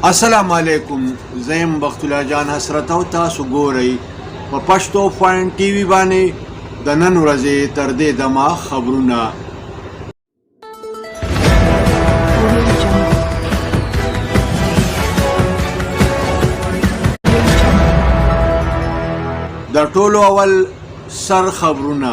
السلام علیکم، زیم بخت الله جان حسرت او تاسو ګورئ په پښتو پوینټ ټي وي باندې د نن ورځې تر دې دمه خبرونه. د ټولو اول سر خبرونه.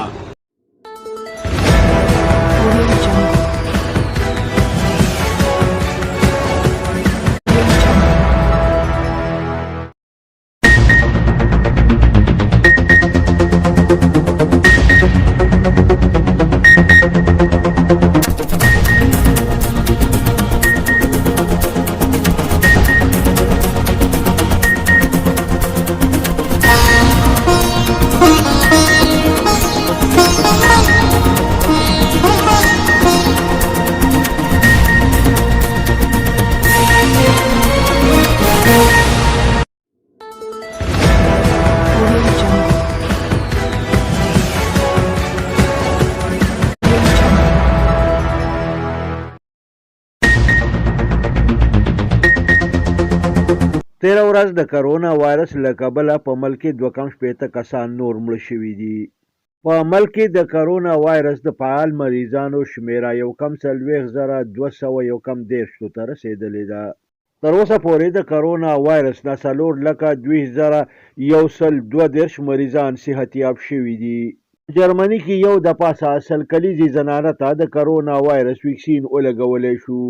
تیره ورځ د کرونا وایرس له کبله په ملک کې 2.8 کسان نور مړه شوي دي. په ملک کې د کرونا وایرس د فعال مریضانو شمیره 1,40,211 ته رسېدلې ده. تر اوسه پورې د کرونا وایرس نه 4,20,132 مریضان صحتیاب شوي دي. جرمني کې یو د پاسه 100 کلیزې زنانه ته د کرونا وایرس ویکسین ولګولی شو.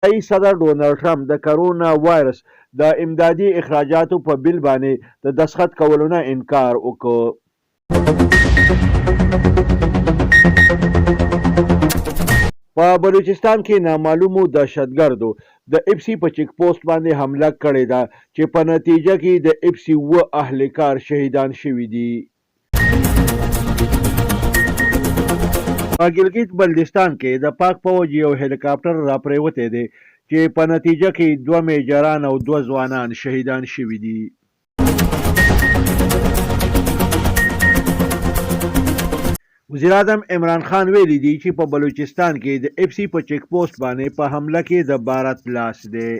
رئیس صدر ډونالډ ټرمپ د کرونا وایرس د امدادي اخراجاتو په بیل باندې د دستخط کولو نه انکار وکړ. په بلوچستان کې نامعلومو دهشتګردو د اپسي په چیک پوسټ باندې حمله کړې ده چې په نتیجه کې د اپسي 7 اهلکار شهیدان شوي دي. په ګلګت بلتستان کې د پاک فوج یو هلیکاپټر راپریوتی دی چې په نتیجه کې 2 میجران او 2 ځوانان شهیدان شوي دي. وزیر اعظم عمران خان ویلي دي چې په بلوچستان کې د اپسي په چیک پوسټ باندې په حمله کې د بھارت لاس دی.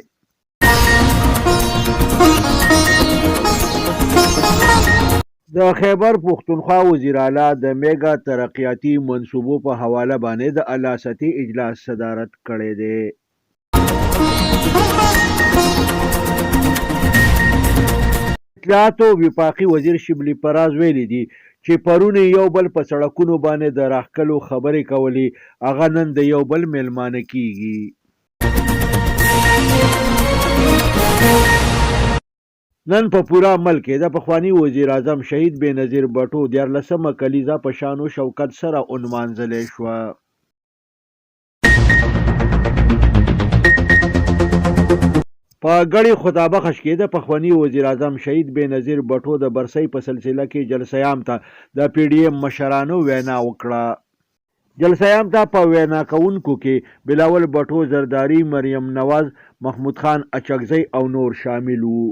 د خیبر پختونخوا وزیر اعلی د میگا ترقیاتی منصوبو په حواله باندې د اعلی سطحي اجلاس صدارت کړی دی. اطلاعات او وفاقي وزیر شبلی پراز ویلي دي چې پرون یو بل په سړکونو باندې د راښکلو خبرې کولې، هغه نن د یو بل میلمانه کیږي. نن په پورا ملک کې د پخوانی وزیر اعظم شهید بېنظیر بټو 14مه کلیزه په شان و شوکت سره ونمانځلې شوه. په ګړی خطابخش کې د پخوانی وزیر اعظم شهید بېنظیر بټو د برسۍ په سلسله کې جلسه عام ته د پی ډي ایم مشرانو وینا وکړه. جلسه عام ته په وینا کوونکو کې بلاول بټو، زرداری، مریم نواز، محمود خان اچکزی او نور شامل وو.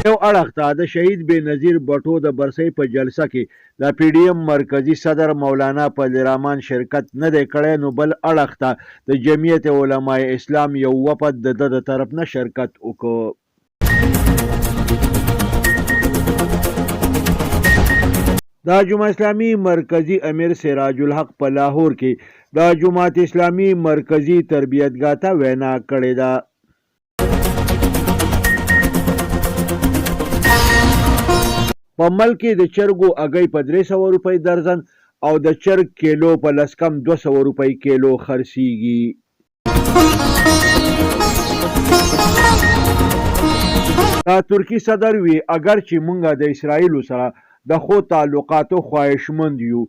یو اړخ ته د شهید بېنظیر بټو د برسۍ په جلسه کې د پی ډي ایم مرکزی صدر مولانا فضل الرحمن شرکت نه دی کړی، نو بل اړخ ته د جمعیت علماء اسلام یو وفد د ده د طرف نه شرکت وکړ. د جماعت اسلامي مرکزی امیر سراج الحق په لاهور کې د جماعت اسلامي مرکزی تربیتګاه ته وینا کړې ده. په ملک کې د چرګو اګۍ په 300 روپۍ درزن او د چرګ کیلو په لس کم 200 روپۍ کیلو خرڅیږي. دا ترکی صدر وی اگر چې مونږه د اسرائیلو سره د خو تعلقاتو خواهشمند یو،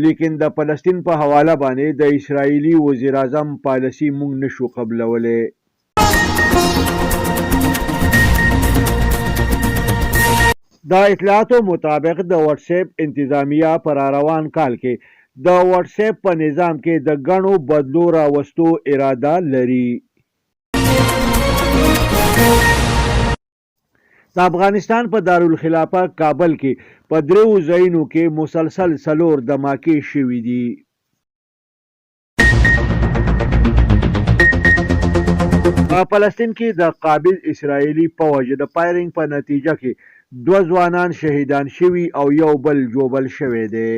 لیکن د فلسطین په حواله باندې د اسرائیلی وزیر اعظم پالیسی مونږ نشو قبلولی. د اطلاعاتو مطابق د واتس اپ انتظامیه پر روان کال کې د واتس اپ په نظام کې د غنو بدلو راوستو اراده لري. د افغانستان په دارالخلافه کابل کې په دریو ځایونو کې مسلسل 4 دماکې شوي دي. په فلسطین کې د قابل اسرائیلي پوځ د فایرنګ په نتیجه کې دوه ځوانان شهیدان شوي او یو بل ژوبل شوی دی.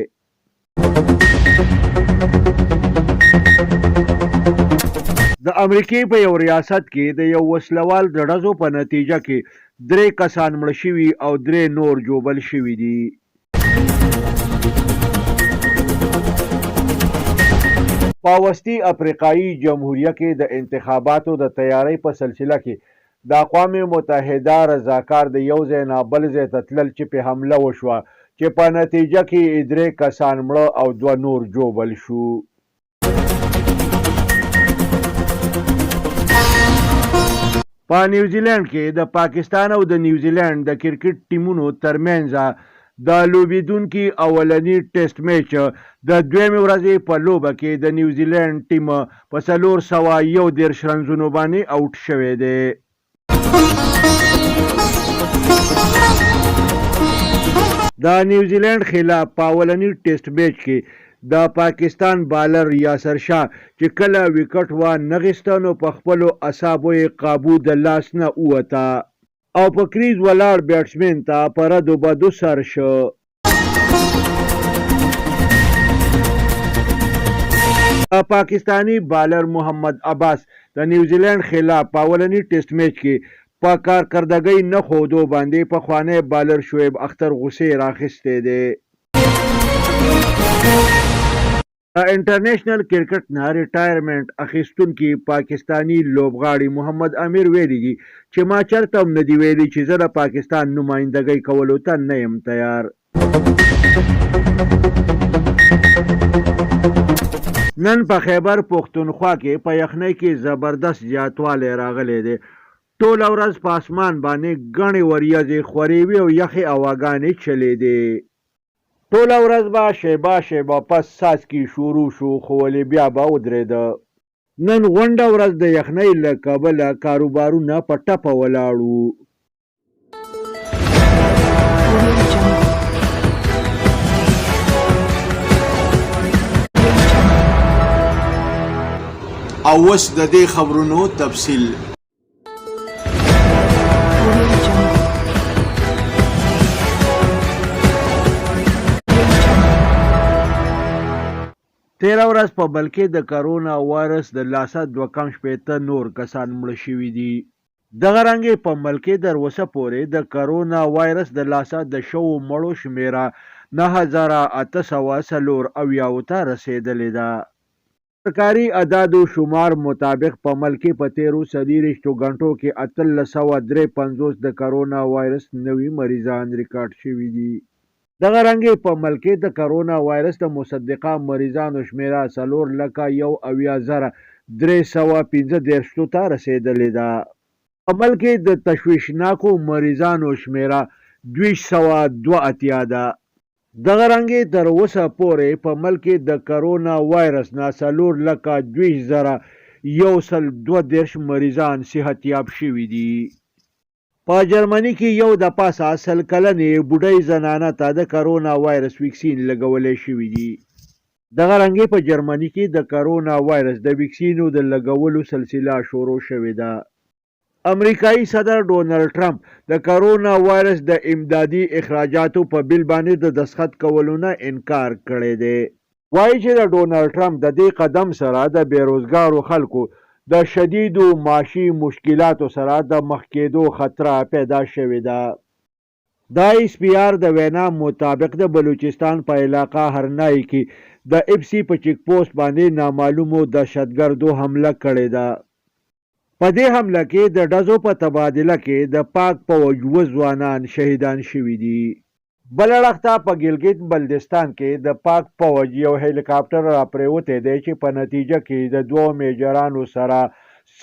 د امریکې په یو ریاست کې د یو وسلوال د ډزو په نتیجه کې 3 کسان مړه شوي او 3 نور ژوبل شوي دي. په وسطي افریقایي جمهوریه کې د انتخاباتو د تیارۍ په سلسله کې د اقوام متحده رضاکار د یو ځای نه بل ځای ته تلل چې په حمله وشوه چې په نتیجه کې 3 کسان مړه او 2 نور ژوبل شو. په نیوزیلند کې د پاکستان او د نیوزیلند د کرکټ ټیمونو ترمنځ د لوبېدونکي اولنی ټیسټ میچ د دویمې ورځې په لوبه کې د نیوزیلند ټیم په 411 رنزونو باندې آوټ شوی دی. د نیوزیلند خلاف په اولنی ټیسټ میچ کې د پاکستان بالر یاسر شاه چې کله وکټ وانغېسته نو په خپلو اعصابو یې قابو د لاس نه ووته او په کریز ولاړ بیټسمین ته په ردو بدو سر شو. پاکستانی بالر محمد عباس د نیوزیلند خلاف په اولنی ټیسټ میچ کې په کارکردګۍ نه ښودو باندې پخوانی بالر شعیب اختر غصې راخیستی دی. د انټرنیشنل کرکټ نه ریټایرمنټ اخیستونکي پاکستانی لوبغاړي محمد امیر ویلي دي چې ما چرته هم نه دي ویلي چې زه د پاکستان نمایندګۍ کولو ته نه یم تیار. نن په خیبر پښتونخوا کې په یخنۍ کې زبردست زیاتوالی راغلی دی. ټوله ورځ په اسمان باندې ګڼې وریځې خورې وي او یخې هواګانې چلیدې. ټوله ورځ به شیبه پس څاڅکي شروع شو خو ولې بیا به ودرېده. نن غونډه ورځ د یخنۍ له کبله کاروبارونه په ټپه ولاړ وو. او اوس د دې خبرونو تفصیل. تیره ورځ په بلکې د کرونا وایرس د لاسه 2.15 نور کسان مړه شوي دي. دغه رنګې په ملک در اوسه پورې د کرونا وایرس د لاسه د شوو مړو شمیره 9840 ته رسیدلې ده. سرکاري اعدادو شمار مطابق په ملک په تیرو 24 غنټو کې 1353 د کرونا وایرس نوي مریضان ریکارډ شوي دي. دغه رنګې په ملک د کرونا وایرس د مصدقه مریضانو شمیره 4,03,315 ته رسیدلې ده. په ملک د تشویشناکو مریضانو شمیره 282 ده. دغه رنګې تر اوسه پورې په ملک د کرونا وایرس نه 4,20,132 مریضان صحتیاب شوي دي. په جرمني کې یو د پاسه 100 کلنې بوډۍ زنانه ته د کرونا وایرس ویکسین لګولی شوي دي. دغه رنګې په جرمني کې د کرونا وایرس د ویکسینو د لګولو سلسله شروع شوې ده. امریکایي صدر ډونالډ ټرمپ د کرونا وایرس د امدادي اخراجاتو په بیل باندې د دستخط کولو نه انکار کړی دی. وایي چې د ډونالډ ټرمپ د دې قدم سره د بیروزګارو خلکو د شدیدو معاشي مشکلاتو سره د مخ کېدو خطره پیدا شوې ده. د ایس پی آر د وینا مطابق د بلوچستان په علاقه هرنای کې د اپسی په چیک پوسټ باندې نامعلومو دهشتګردو حمله کړې ده. په دې حمله کې د ډزو په تبادله کې د پاک فوج 2 ځوانان شهیدان شوي دي. بل اړخته په ګلګت بلتستان کې د پاک فوج یو هلیکاپټر راپریوتی دی چې په نتیجه کې د 2 میجرانو سره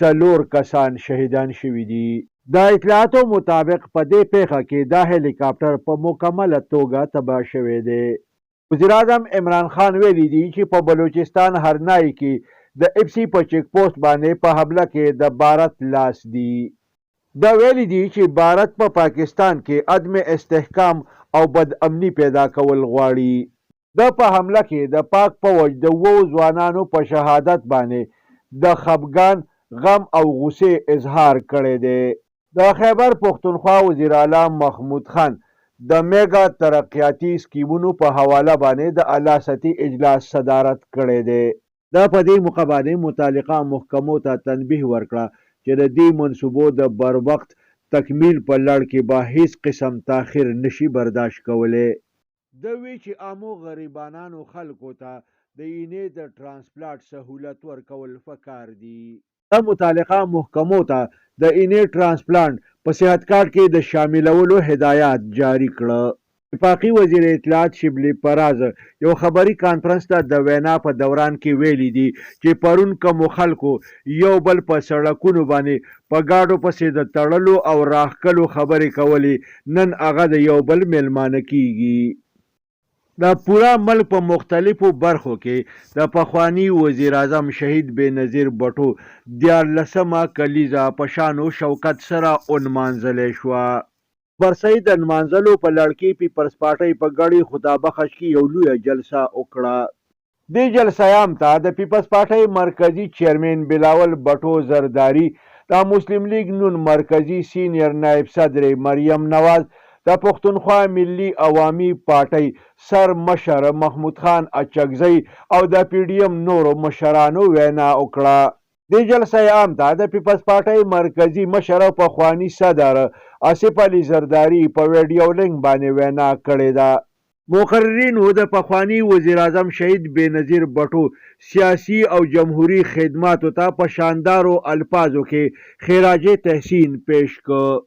4 کسان شهیدان شوي دي. د اطلاعاتو مطابق په دې پیښه کې دا هلیکاپټر په مکمله توګه تباه شوی دی. وزیر اعظم عمران خان ویلي دي چې په بلوچستان هرنای کې د اپسی په چیک پوسټ باندې په حمله کې د بھارت لاس دی. دا ویلي دي چې بھارت په پاکستان کې عدم استحکام او بد امنی پیدا کول غواړي. په حمله کې د پاک فوج د 2 ځوانانو په شهادت باندې د خفګان غم او غصې اظهار کړی دی. د خیبر پښتونخوا وزیر اعلی محمود خان د میگا ترقیاتی سکیمونو په حواله باندې د اعلی سطحي اجلاس صدارت کړی دی. دا په دې موقع باندې متعلقه محکمو ته تنبیه ورکړه چې د دې منصوبو د بر وخت تکمیل په لړ کې به هیڅ قسم تاخیر نشي برداشت کولی. د وی چې عامو غریبانو خلکو ته د اینې د ترانسپلانټ سهولت ورکول پکار دي. د متعلقه محکمو ته د اینې ترانسپلانټ په صحت کارت کې د شاملولو هدایات جاری کړه. وفاقي وزیر اطلاعات شبلی پراز یو خبري کانفرنس ته د وینا په دوران کې ویلي دي چې پرون کومو خلکو یو بل په سړکونو باندې په ګاډو پسې د تړلو او راښکلو خبرې کولې نن هغه د یو بل میلمانه کیږي. د پورا ملک په مختلفو برخو کې د پخوانی وزیر اعظم شهید بېنظیر بټو 14مه کلیزه په شان و شوکت سره ونمانځلې شوه. برسۍ د نمانځلو په لړ کې پیپلز پارټۍ په ګډې خدابخش کې یو لویه جلسه وکړه. دې جلسیام ته د پیپلز پارټۍ مرکزي چیرمن بلاول بټو زرداری، د مسلم لیگ نون مرکزي سینیر نائب صدر مریم نواز، د پښتونخوا ملي عوامي پارټۍ سر مشر محمود خان اچکزی او د پی ډي ایم نورو مشرانو وینا وکړه. دې جلسه عام ته د پیپلز پارټۍ مرکزي مشر او پخواني صدر آصف علي زرداری په ویډیو لینک باندې وینا کړې ده. مقررینو د پخوانی وزیر اعظم شهید بېنظیر بټو سیاسي او جمهوری خدماتو ته په شاندارو الفاظو کې خراج تحسین پیش کړ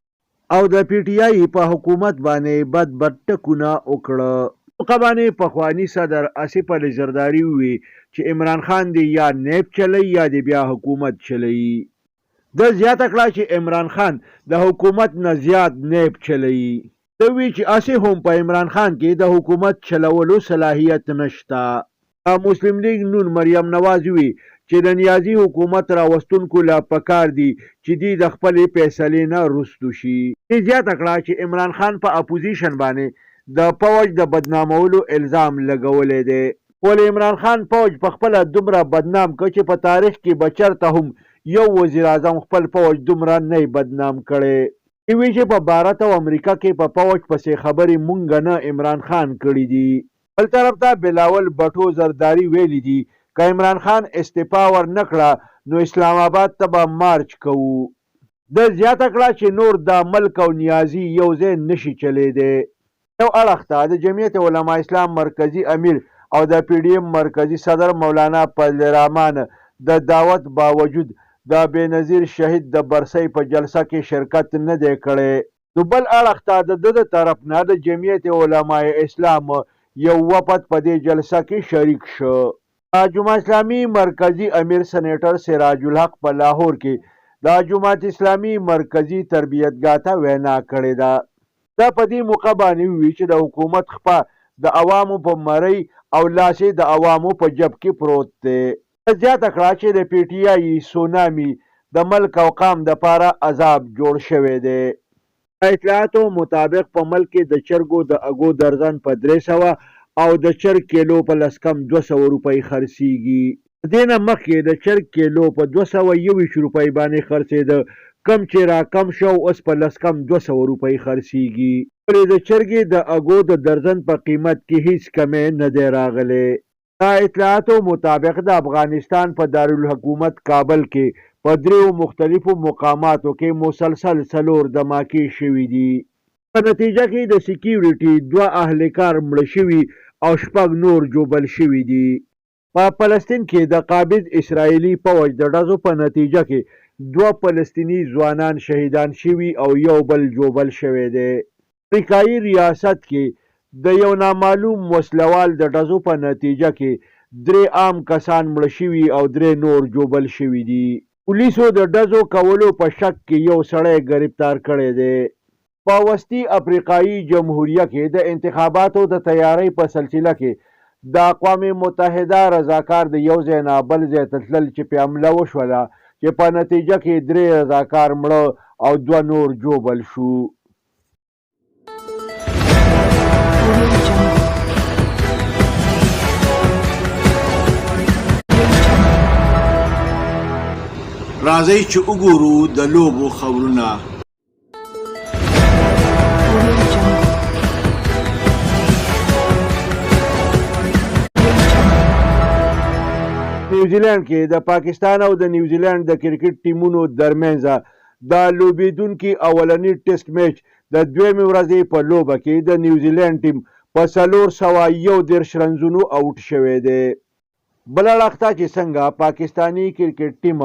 او د پی ټي آی په حکومت باندې بد ټکونه وکړه. موقع باندې پخوانی صدر آصف علي زرداری وی چې عمران خان دی یا نیب چلی یا دی بیا حکومت چلی. د زیاته کړه چې عمران خان د حکومت نه زیات نیب چلی. د وی چې اسی هم په عمران خان کې د حکومت چلولو صلاحیت نشته. مسلم لیگ نون مریم نواز وی چې د نیازي حکومت راوستونکو لا پکار دی چې دی د خپل فیصلې نه رستو شي. زیاته کړه چې عمران خان په اپوزیشن باندې د فوج د بدنامولو الزام لګولې دی. ولې عمران خان فوج په خپل دومره بدنام کړ چې په تاریخ کې بچرته هم یو وزیر اعظم خپل فوج دومره نه بدنام کړي. وی چې په بھارت او امریکا کې په فوج پسې خبرې مونږ نه عمران خان کړي دي. بل طرف ته بلاول بټو زرداری ویلي دي که عمران خان استعفا ور نکړه نو اسلام آباد ته به مارچ کوو. د زیاته کړه چې نور د ملک او نیازي یو ځای نشي چلیدی. یو اړخ ته د جمعیت علما اسلام مرکزی امیر او د پی ډي ایم مرکزی صدر مولانا فضل الرحمن د دعوت باوجود د بېنظیر شهید د برسۍ په جلسه کې شرکت نه دی کړی. نو بل اړخ ته د طرف نه د جمعیت علما اسلام یو وفد په دې جلسه کې شریک شو. جماعت اسلامي مرکزی امیر سینیټر سراج الحق په لاهور کې د جماعت اسلامي مرکزی تربیتګاه ته وینا کړې ده. دا په دې موقع باندې وی چې د حکومت خپه د عوامو په مرۍ او لاسې د عوامو په جب کې پروت دی. زیاته کړه چې د پی ټي آی سونامي د ملک او قام د پاره عذاب جوړ شوی دی. اطلاعاتو مطابق په ملک کې د چرګو د اګو درزن په 300 او د چرګ کیلو په لسکم 200 روپۍ خرڅیږي. دینه مخکې د چرګ کیلو په 221 روپۍ باندې خرڅېده، کم چې را کم شو اوس په لسکم 200 روپۍ خرڅیږي. ولې د چرګې د اګو د درزن په قیمت کې هیڅ کمی نه دی راغلی. دا اطلاعاتو مطابق د افغانستان په دارالحکومت کابل کې په 3 مختلفو مقاماتو کې مسلسل 4 دماکې شوي دي. په نتیجه کې د سکیورټي 2 اهلکار مړه شوي او 6 نور جوبل شوي دي. په فلسطین کې د قابض اسرائیلي فوج د ډزو په نتیجه کې 2 فلسطیني ځوانان شهیدان شوي او یو بل جوبل شوی دی. امریکایي ریاست کې د یو نامعلوم وسلوال د ډزو په نتیجه کې 3 عام کسان مړه شوي او 3 نور جوبل شوي دي. پولیسو د ډزو کولو په شک کې یو سړی گرفتار کړی دی. په وسطي افریقایي جمهوریه کې د انتخاباتو د تیاری په سلسله کې د اقوام متحده رضاکار د یو ځای نه بل ځای ته تلل چې په حمله وشوله چې په نتیجه کې 3 رضاکار مړه او 2 نور جوبل شو. راځئ چې وګورو د لوبو خبرونه. نیوزیلند کې د پاکستان او د نیوزیلند د کرکټ ټیمونو ترمنځ د لوبېدونکي اولنی ټیسټ میچ د دویمې ورځې په لوبه کې د نیوزیلند ټیم په 411 رنزونو آوټ شوی دی. بله اړخته چې څنګه پاکستاني کرکټ ټیم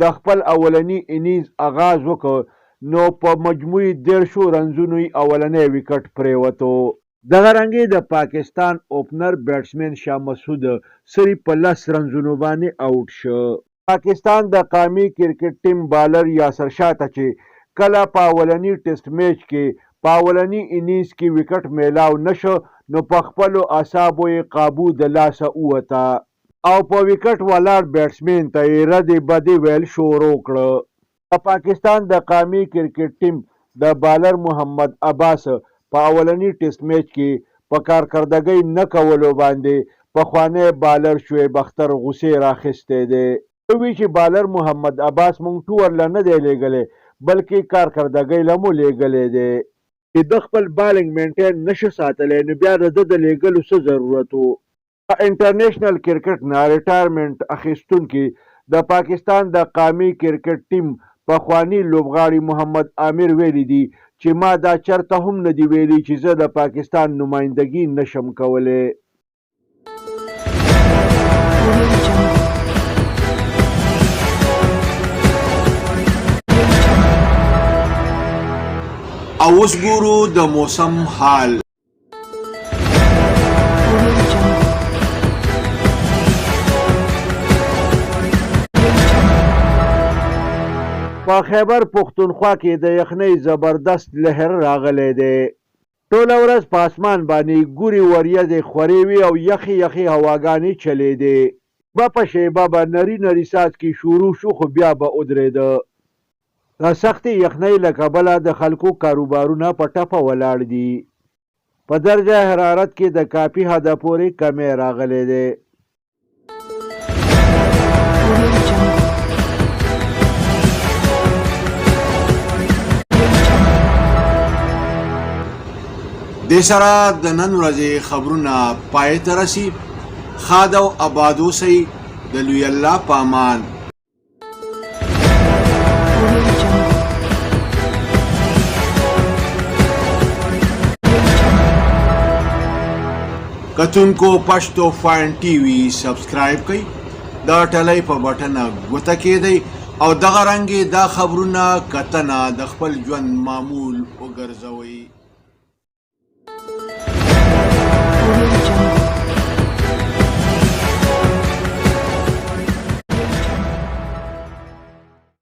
د خپل اولنی انیز آغاز وکړ نو په مجموعي 13 رنزونو یې اولنی وکټ پرېوتو. دغه رنګې د پاکستان اوپنر بیټسمن شاه مسعود صرف په 10 رنزونو باندې آوټ شو. پاکستان د قومي کرکټ ټیم بالر یاسر شاه ته چې کله په اولنی ټیسټ میچ کې په اولنی انیز کې وکټ میلاو نشو نو په خپلو اعصابو یې قابو د لاسه ووته او په وکټ ولاړ بیټسمن ته یې ردې بدې ویل شروع کړه. د پاکستان د قومي کرکټ ټیم د بالر محمد عباس په اولنی ټیسټ میچ کې په کارکردګۍ نه کولو باندې پخوانی بالر شعیب اختر غوسې راخیستی دی. وی چې بالر محمد عباس مونږ ټور له نه دی لیږلی بلکې کارکردګۍ له مو لیږلی دی چې د خپل بالنګ مینټین نشه ساتلی نو بیا د ده د لیږلو څه ضرورت و. انټرنیشنل کرکټ نه ریټایرمنټ اخیستونکي د پاکستان د قومي کرکټ ټیم پخوانی لوبغاړي محمد عامر ویلي دي چې ما دا چرته هم نه دی ویلي چې زه د پاکستان نمایندګي نشم کولی. او اوس ګورو د موسم حال. په خیبر پښتونخوا کې د یخنۍ زبردست لهر راغلی دی. ټوله ورځ په اسمان باندې ګوري وریځې خورې وي او یخې یخې هواګانې چلیدې. په شیبه به نري نري څاڅکي شروع شو خو بیا به ودرېده. د سختې یخنۍ له کبله د خلکو کاروبارونه په ټپه ولاړ دي. په درجه حرارت کې د کافي حده پورې کمی راغلی دی. دې سره د نن ورځې خبرونه پای ته رسي. ښاد او اباد اوسئ. د لوی الله په امان. کتونکو پښتو فاین ټي وي سبسکرایب کړئ. دا ټلۍ په بټن ګوته کېدئ او دغه رنګې دا خبرونه کتنه د خپل ژوند معمول وګرځوئ.